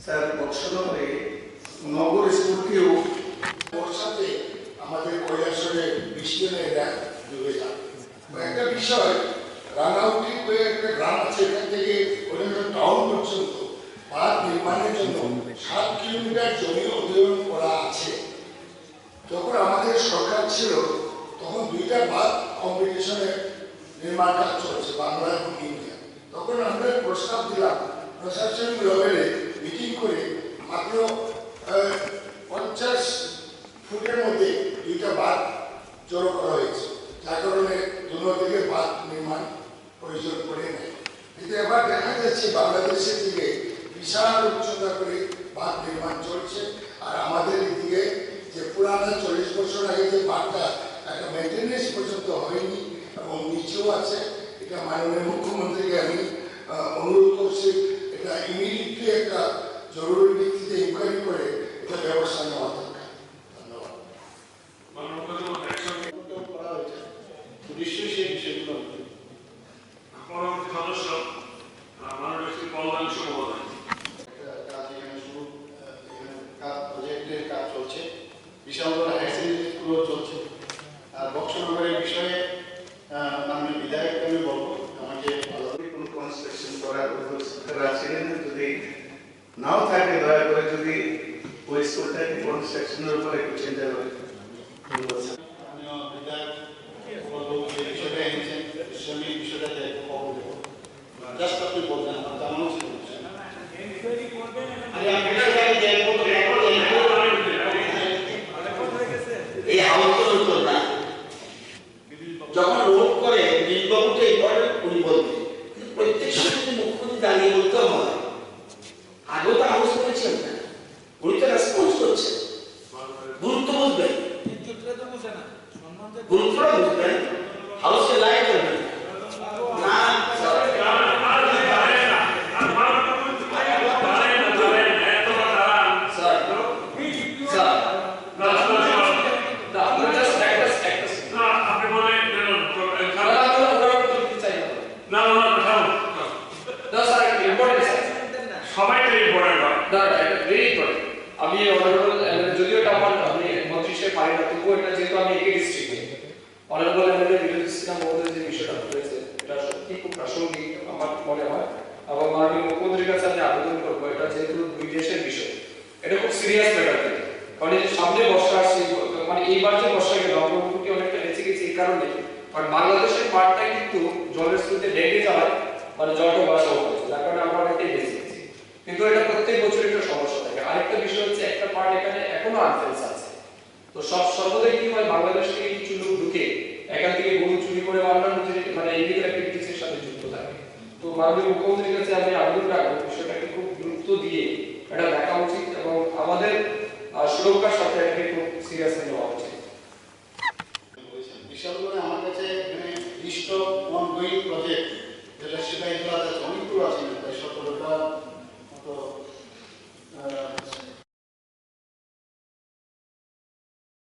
Sir বর্ষাতে নগর স্কুলকেও বর্ষাতে আমাদের কৈলাসরে বৃষ্টি হলে এরা ডুবে যায়। একটা বিষয় রাঙাউটি হয়ে একটা গ্রাম আছে, এখান থেকে ওইখানে টাউন পর্যন্ত বাঁধ নির্মাণের জন্য 7 কিলোমিটার জমি অধিগ্রহণ করা আছে। যখন আমাদের সরকার ছিল তখন 2টা বাঁধ কম্পিটিশনে নির্মাণ কাজ চলছে, বাংলা এবং ইন্ডিয়া। তখন আমরা প্রস্তাব দিলাম প্রশাসনিক লেভেলে মিটিং করে মাত্র 50 ফুটের মধ্যে 2টা বাঁধ জড়ো করা হয়েছে, যার কারণে দুনো দিকে বাঁধ নির্মাণ প্রয়োজন পড়ে নেয়। কিন্তু এবার দেখা যাচ্ছে বাংলাদেশের দিকে বিশাল উচ্চতা করে বাঁধ নির্মাণ চলছে, আর আমাদের এদিকে যে পুরানো 40 বছর আগে যে বাঁধটা একটা মেনটেন্যান্স পর্যন্ত হয়নি এবং নিচেও আছে। এটা মাননীয় মুখ্যমন্ত্রীকে আমি অনুরোধ করছি, এটা ইমিডিয়েটলি একটা জরুরি ভিত্তিতে ইনকোয়ারি করে এটা ব্যবস্থা নেওয়া দরকার। ধন্যবাদ। নিশ্চয়ই সেই বিষয়গুলো পরবর্তী সদস্য মাননীয় শ্রী কল্যাণ শুভোদয়। প্রজেক্টের কাজ চলছে, বিশালগড় হায়ার সেকেন্ডারি স্কুলও চলছে। আর বক্সনগরের বিষয়ে মাননীয় বিধায়ককে আমি বলবো আমাকে কোনো কনস্ট্রাকশন করার ছিলেন, যদি নাও থাকে দয়া করে যদি ওই স্কুলটাকে কনস্ট্রাকশনের উপর একটু চিন্তা করে। বিধায়ক যে বিষয়টা এনেছেন আমি বিষয়টাতে খবর দেবো। জাস্ট আপনি বলবেন তেমন এই আলোচনা হতো না, যখন রোড করে নীলবাবুকে উনি বলবেন, প্রত্যেক সময় মুখ্যমন্ত্রী দাঁড়িয়ে বলতে হয় আগেও তো আলোচ করেছেন না, উনি তো রেসপন্স করছেন। গুরুত্ব বুঝবেন, গুরুত্বটা বুঝবেন, হাউসে লাইট করবেন না। আমি অনারেবল যদিও এটা আমার আমি মন্ত্রী হিসেবে পারি না, তবুও এটা যেহেতু আমি একে ডিস্ট্রিক্টে অনারেবল এমএলএ বিরোধী ইসলাম মহোদয় যে বিষয়টা হয়েছে এটা সত্যি খুব প্রাসঙ্গিক আমার মনে হয়। এবং মাননীয় মুখ্যমন্ত্রীর কাছে আমি আবেদন করবো, এটা যেহেতু 2 দেশের বিষয়, এটা খুব সিরিয়াস ম্যাটার থাকে। কারণ এই সামনে বর্ষা আসছে, মানে এইবার যে বর্ষা গেল অগ্রগতি অনেকটা বেঁচে গেছে এই কারণে, কারণ বাংলাদেশের পাড়টা কিন্তু জলের স্রোতে ডেকে যাওয়ায় মানে জলটা বাসা হচ্ছে, যার কারণে আমরা অনেকটাই বেঁচে গেছি। কিন্তু এটা প্রত্যেক বছর একটা সমস্যা থাকে। আরেকটা বিষয় হচ্ছে একটা পার্ট এখানে এখনো আনফেন্স আছে, তো সর্বদাই কি হয় বাংলাদেশ থেকে কিছু লোক ঢুকে এখান থেকে গরু চুরি করে অন্যান্য মানে ইলিগাল অ্যাক্টিভিটিসের সাথে যুক্ত থাকে। তো মাননীয় মুখ্যমন্ত্রীর কাছে আমি আবেদন রাখবো বিষয়টাকে খুব গুরুত্ব দিয়ে এটা দেখা উচিত এবং আমাদের সুরক্ষার সাথে এটাকে খুব সিরিয়াসলি নেওয়া উচিত। বিশালগড়ে আমার কাছে লিস্ট অফ অনগোয়িং প্রজেক্ট